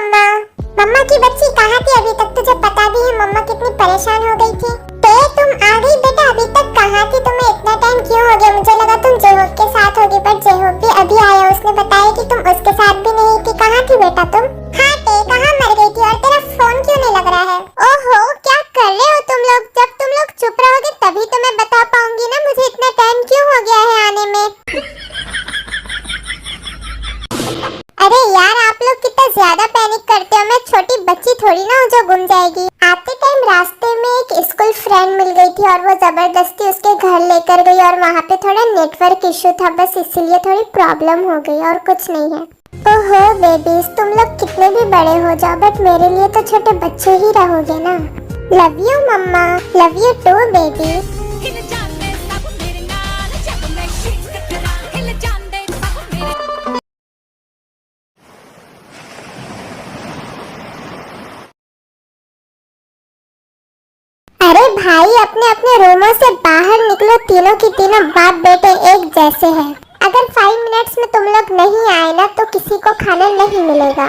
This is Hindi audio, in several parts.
मम्मा। मम्मा की बच्ची कहाँ थी अभी तक? तुझे पता भी है मम्मा कितनी परेशान हो गई थी। तुम आ गई बेटा, अभी तक कहाँ थी? तुम्हें इतना टाइम क्यों हो गया? मुझे लगा तुम जेहोब के साथ होगी, पर जेहोब भी अभी आया, उसने बताया कि तुम उसके साथ भी नहीं थी। कहाँ थी बेटा तुम? हाँ कहाँ मर गई थी? और तेरा फोन क्यों नहीं लग रहा है? ओहो, क्या कर रहे हो तुम लोग? जब तुम लोग चुप रहोगे तभी तो मैं बता पाऊंगी ना मुझे इतना टाइम क्यों हो गया है आने में। अरे यार, आप लोग कितना ज्यादा पैनिक करते हो। मैं छोटी बच्ची थोड़ी ना हूँ जो गुम जाएगी। आते टाइम रास्ते में एक स्कूल फ्रेंड मिल गई थी और वो जबरदस्ती उसके घर लेकर गई और वहाँ पे थोड़ा नेटवर्क इशू था, बस इसीलिए थोड़ी प्रॉब्लम हो गई और कुछ नहीं है। ओहो बेबीज, तुम लोग कितने भी बड़े हो जाओ बट मेरे लिए तो छोटे बच्चे ही रहोगे ना। Love you mama, love you too baby. अरे भाई, अपने अपने रूमों से बाहर निकलो। तीनों की तीनों बाप बेटे एक जैसे हैं। अगर 5 मिनट्स में तुम लोग नहीं आए ना तो किसी को खाना नहीं मिलेगा।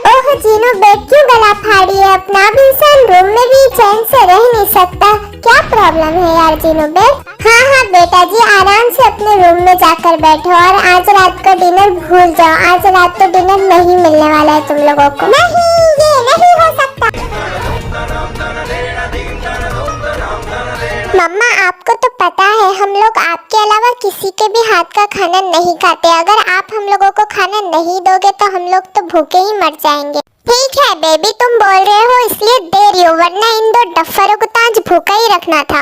ओह जीनू बेट, क्यों गला फाड़ी है अपना? भी इंसान रूम में भी चैन से रह नहीं सकता। क्या प्रॉब्लम है यार जीनू बेट? हाँ बेटा जी, आराम से अपने रूम में जाकर बैठो और आज रात का डिनर भूल जाओ। आज रात तो डिनर नहीं मिलने वाला है तुम लोगों को। नहीं, ये नहीं हो सकता। मम्मा, आपको तो पता है हम लोग आपके अलावा किसी के भी हाथ का खाना नहीं खाते। अगर आप हम लोगों को खाना नहीं दोगे तो हम लोग तो भूखे ही मर जाएंगे। ठीक है बेबी, तुम बोल रहे हो इसलिए दे रही हो, वरना इन दो डफरों को तो आज भूखा ही रखना था।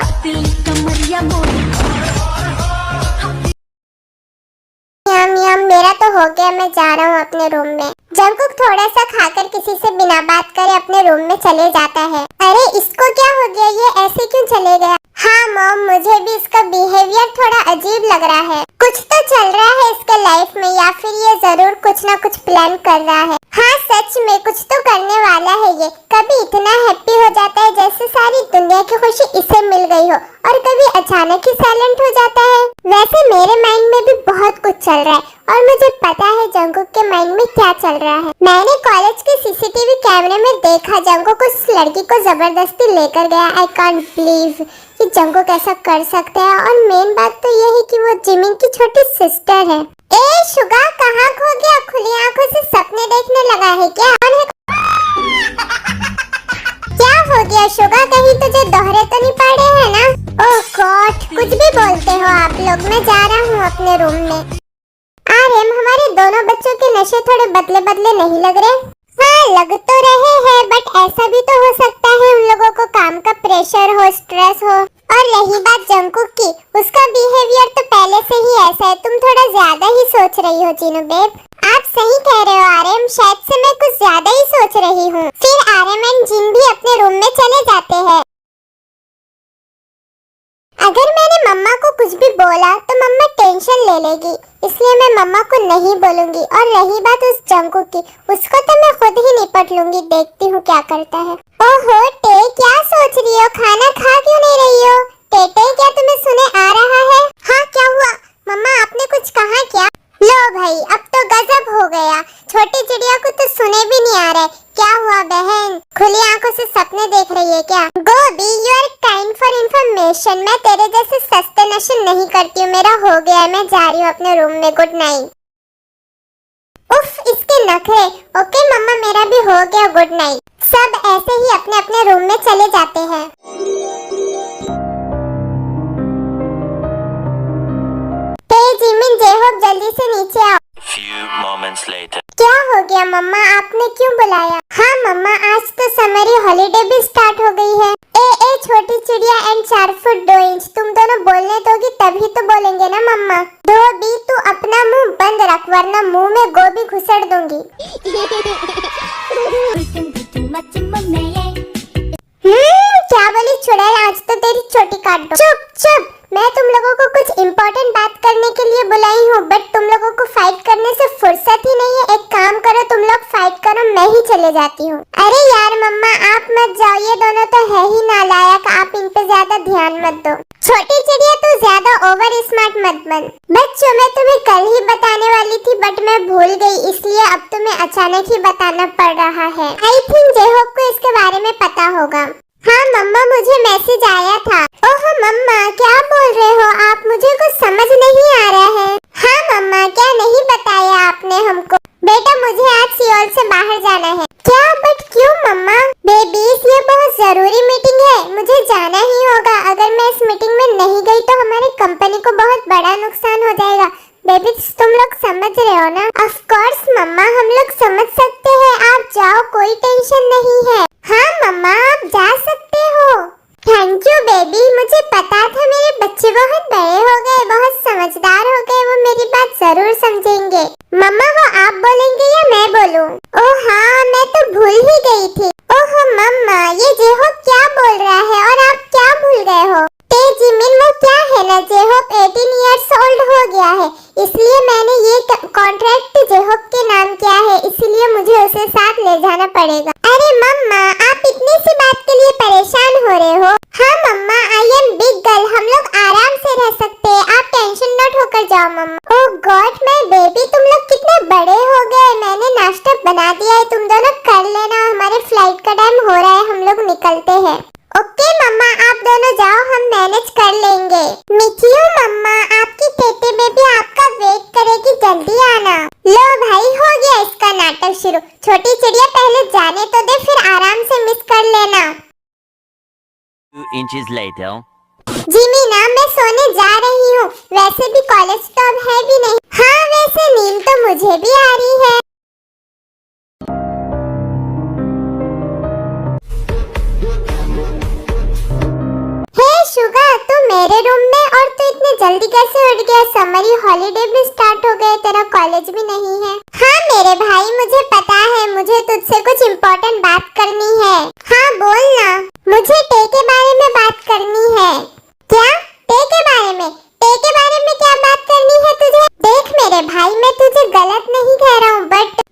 मेरा तो हो गया, मैं जा रहा हूँ अपने रूम में। जंकुक थोड़ा सा खाकर किसी से बिना बात करे अपने रूम में चले जाता है। अरे इसको क्या हो गया? ये ऐसे क्यों चले गया? हाँ मॉम, मुझे भी इसका बिहेवियर थोड़ा अजीब लग रहा है। कुछ तो चल रहा है इसके लाइफ में, या फिर ये जरूर कुछ ना कुछ प्लान कर रहा है। हाँ सच में कुछ तो करने वाला है ये। कभी इतना हैप्पी हो जाता है जैसे सारी दुनिया की खुशी इसे मिल गई हो, और कभी अचानक ही साइलेंट हो जाता है। वैसे मेरे माइंड में भी बहुत कुछ चल रहा है और मुझे पता है जंकुक के माइंड में क्या चल रहा है। मैंने कॉलेज के सीसीटीवी कैमरे में देखा जंकुक उस लड़की को जबरदस्ती लेकर गया। आई कांट बिलीव कि जंकुक ऐसा कर सकता है। और मेन बात तो ये है कि वो जिमिन की छोटी सिस्टर है। ए शुगा, कहाँ खो गया? खुली आंखों से सपने देखने लगा है क्या? क्या हो गया शुगा? कहीं तुझे दोहरे तो नहीं पड़े हैं ना? ओह गॉड, कुछ भी बोलते हो आप लोग। मैं जा रहा हूँ अपने रूम में। आर्यन, हमारे दोनों बच्चों के नशे थोड़े बदले बदले नहीं लग रहे? हाँ लग तो रहे हैं, बट ऐसा भी तो हो सकता है उन लोगों को काम का प्रेशर हो, स्ट्रेस हो। और रही बात जंकुक की, उसका बिहेवियर तो पहले से ही ऐसा है। तुम थोड़ा ज्यादा ही सोच रही हो जीनू बेब। आप सही कह रहे हो आर्यन, शायद से मैं कुछ ज्यादा ही सोच रही हूँ। फिर आर्यन एंड जिन भी अपने रूम में चले जाते हैं। अगर मैंने मम्मा को कुछ भी बोला तो मम्मा टेंशन ले लेगी, इसलिए मैं मम्मा को नहीं बोलूंगी। और रही बात उस जंकुक की, उसको तो मैं खुद ही निपट लूंगी। देखती हूँ क्या करता है। ओहो टे, क्या सोच रही हो? खाना खा क्यों नहीं रही हो? टे, क्या तुम्हें सुने आ रहा है? हाँ क्या हुआ? मम्मा आपने कुछ कहा क्या? लो भाई, अब तो गजब हो गया। छोटी चिड़िया को तो सुने भी नहीं आ रहा। क्या हुआ बहन? खुली आंखों से सपने देख रही है क्या? Gobi, you are kind for information. मैं तेरे जैसे सस्ते नशे नहीं करती हूँ। मेरा हो गया है, मैं जा रही हूँ अपने रूम में। Good night. उफ, इसके नखरे। ओके मम्मा, मेरा भी हो गया, गुड नाइट। सब ऐसे ही अपने अपने रूम में चले जाते हैं। जिमिन, जेहोब जल्दी से नीचे आओ। Few moments later. क्या हो गया मम्मा, आपने क्यों बुलाया? हाँ मम्मा, आज तो समरी हॉलीडे भी स्टार्ट हो गई है। ए छोटी चिड़िया एंड 4 फुट 2 इंच, तुम दोनों बोलने दोगी तभी तो बोलेंगे ना मम्मा। धोबी, तू अपना मुंह बंद रख वरना मुंह में गोभी घुसड़ दूंगी। क्या बोली चुड़ैल? आज तो तेरी चोटी काट दो। चुप, मैं तुम लोगों को कुछ इम्पोर्टेंट बात करने के लिए बुलाई हूँ, बट तुम लोगों को फाइट करने से फुर्सत ही नहीं है। एक काम करो, तुम लोग फाइट करो, मैं ही चले जाती हूँ। अरे यार मम्मा आप मत जाओ, ये दोनों तो है ही नालायक, आप इन पे ज्यादा ध्यान मत दो। छोटी चिड़िया तू ज्यादा ओवर स्मार्ट मत बन। बच्चों मैं तुम्हें कल ही बताने वाली थी बट मैं भूल गई, इसलिए अब तुम्हें अचानक ही बताना पड़ रहा है। आई थिंक जेहोप को इसके बारे में पता होगा। हाँ मम्मा मुझे मैसेज आया था। ओह मम्मा क्या बोल रहे हो आप, मुझे कुछ समझ नहीं आ रहा है। हाँ मम्मा क्या नहीं बताया आपने हमको? बेटा मुझे आज सियोल से बाहर जाना है। क्या बट क्यों मम्मा? बेबीज ये बहुत जरूरी मीटिंग है, मुझे जाना ही होगा। अगर मैं इस मीटिंग में नहीं गई तो हमारी कंपनी को बहुत बड़ा नुकसान हो जाएगा। बेबीज तुम लोग समझ रहे हो ना? ऑफ कोर्स मम्मा हम लोग समझ सकते हैं, आप जाओ कोई टेंशन नहीं है। हाँ मम्मा आप जा सकते हो। थैंक यू बेबी, मुझे पता था मेरे बच्चे बहुत बड़े हो गए, बहुत समझदार हो गए, वो मेरी बात जरूर समझेंगे। मम्मा वो आप बोलेंगे या मैं बोलूं? ओह हाँ मैं तो भूल ही गई थी। ओह मम्मा ये जेहोप क्या बोल रहा है और आप क्या भूल गए हो? जिमिन वो क्या है ना, जेहोप 18 इयर्स ओल्ड हो गया है, इसलिए मैंने ये कॉन्ट्रैक्ट जेहोप के नाम किया है, इसलिए मुझे उसे साथ ले जाना पड़ेगा। अरे मम्मा आप इतनी सी बात के लिए परेशान हो रहे हो? हाँ मम्मा आई एम बिग गर्ल, हम लोग आराम से रह सकते हैं, आप टेंशन मत होकर जाओ मम्मा। ओह गॉड माय बेबी तुम लोग कितने बड़े हो गए, मैंने नाश्ता बना दिया है, तुम दोनों कर लेना, हमारे फ्लाइट का टाइम हो रहा है, हम लोग निकलते हैं। ओके मम्मा आप दोनों जाओ, हम मैनेज कर लेंगे। मिठियो मम्मा आपकी टेटे बेबी आपका वेट करेगी, जल्दी आना। लो भाई हो गया इसका नाटक शुरू। छोटी चिड़िया पहले जाने तो दे, फिर आराम से मिस कर लेना। 2 inches later. जिमी ना मैं सोने जा रही हूँ, वैसे भी कॉलेज तो अब है भी नहीं। हाँ वैसे नींद तो मुझे भी आ रही है। शुगा तू मेरे रूम में, और तू इतने जल्दी कैसे उठ गया? समर हॉलीडे भी स्टार्ट हो गए, तेरा कॉलेज भी नहीं है। हाँ मेरे भाई मुझे पता है, मुझे तुझसे कुछ इम्पोर्टेंट बात करनी है। हाँ बोल ना। मुझे टे के बारे में बात करनी है। क्या टे के बारे में? टे के बारे में क्या बात करनी है तुझे? देख मेरे भाई मैं तुझे गलत नहीं कह रहा हूँ, बट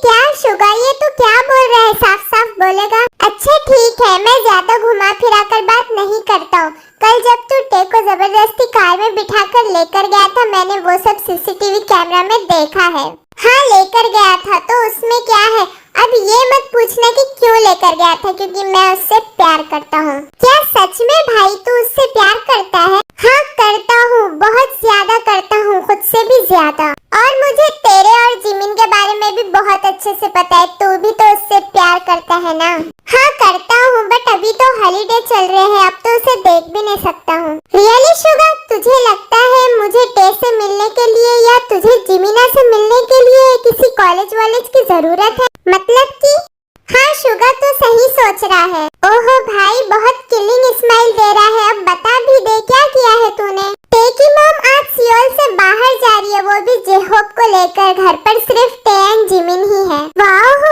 क्या शुगा ये तू क्या बोल रहा है, साफ साफ बोलेगा? अच्छा ठीक है मैं ज्यादा घुमा फिरा कर बात नहीं करता हूँ। कल जब तू टे को जबरदस्ती कार में बिठाकर लेकर गया था, मैंने वो सब सीसीटीवी कैमरा में देखा है। हाँ लेकर गया था तो उसमें क्या है? अब ये मत पूछना कि क्यों लेकर गया था, क्योंकि मैं उससे प्यार करता हूँ। क्या सच में भाई तू उससे प्यार करता है? हाँ करता हूँ, बहुत ज्यादा करता हूँ, खुद से भी ज्यादा। और मुझे तेरे और जिमिन के बारे में भी बहुत अच्छे से पता है, तू भी तो उससे प्यार करता है ना? हाँ करता हूँ बट अभी तो हॉलीडे चल रहे हैं, अब तो उसे देख भी नहीं सकता हूँ। रियली शुगा तुझे लगता है मुझे टे से मिलने के लिए या तुझे जिमिना से मिलने के लिए किसी कॉलेज वॉलेज की जरूरत है? मतलब कि? हाँ शुगा तू सही सोच रहा है। ओहो भाई बहुत किलिंग स्माइल दे रहा है, अब बता भी दे क्या किया है तूने? टे की मॉम आज सियोल से बाहर जा रही है, वो भी जेहोप को लेकर। घर पर सिर्फ टे एंड जिमिन ही है। वाह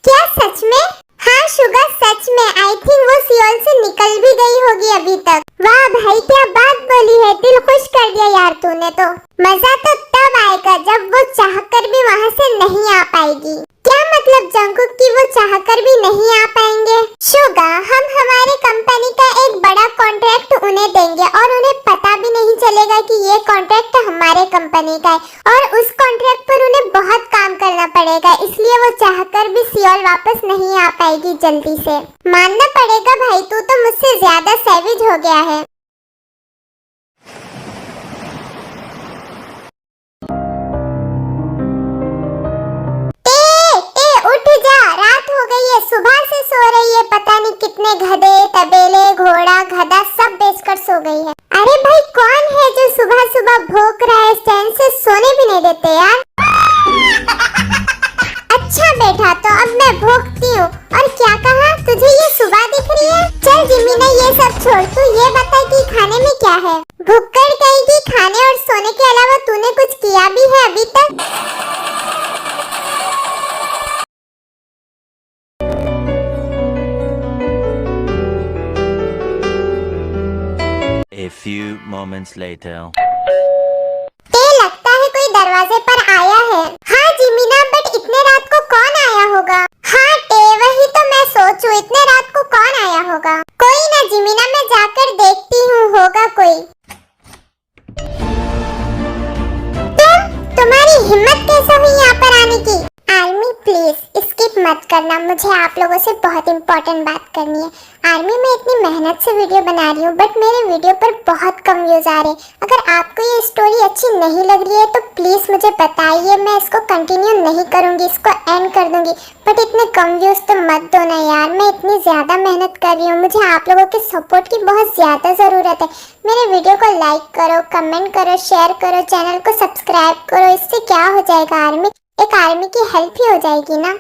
क्या सच में? हाँ शुगा सच में, आई थिंक वो सियोल से निकल भी गई होगी अभी तक। वाह भाई क्या बात बोली है, दिल खुश कर दिया यार तूने तो। मजा तो तब आएगा जब वो चाहकर भी वहाँ से नहीं आ पाएगी। क्या मतलब जंकुक कि वो चाहकर भी नहीं आ पाएंगे? शुगा हम हमारे कंपनी का एक बड़ा कॉन्ट्रैक्ट उन्हें देंगे और उन्हें पता भी नहीं चलेगा कि ये कॉन्ट्रैक्ट हमारे कंपनी का है, और उस कॉन्ट्रैक्ट पर उन्हें बहुत काम करना पड़ेगा, इसलिए वो चाहकर भी सियोल वापस नहीं आ पाएगी जल्दी से। मानना पड़ेगा भाई तू तो मुझसे ज्यादा सैविज हो गया है। सुबह से सो रही है, पता नहीं कितने गधे तबेले घोड़ा गधा सब बेचकर सो गई है। अरे भाई कौन है जो सुबह सुबह भौंक रहा है, चैन से सोने भी नहीं देते यार। अच्छा बेटा तो अब मैं भौंकती हूँ। और क्या कहा तुझे ये सुबह दिख रही है? चल जिमी ने ये सब छोड़, तू ये बता कि खाने में क्या है? भुक्कड़ कहेगी खाने और सोने के अलावा तूने कुछ किया भी है अभी तक? A few moments later. लगता है कोई दरवाजे पर आया है। हाँ जिमीना बट इतने रात को कौन आया होगा? हाँ टे वरना मुझे आप लोगों से बहुत इंपॉर्टेंट बात करनी है। आर्मी में इतनी मेहनत से वीडियो बना रही हूँ बट मेरे वीडियो पर बहुत कम व्यूज आ रहे। अगर आपको ये स्टोरी अच्छी नहीं लग रही है तो प्लीज मुझे बताइए, मैं इसको कंटिन्यू नहीं करूँगी, इसको एंड कर दूंगी। बट इतने कम व्यूज तो मत दो ना यार, मैं इतनी ज्यादा मेहनत कर रही हूँ, मुझे आप लोगों के सपोर्ट की बहुत ज्यादा जरूरत है। मेरे वीडियो को लाइक करो, कमेंट करो, शेयर करो, चैनल को सब्सक्राइब करो। इससे क्या हो जाएगा, एक आर्मी की हेल्प ही हो जाएगी ना।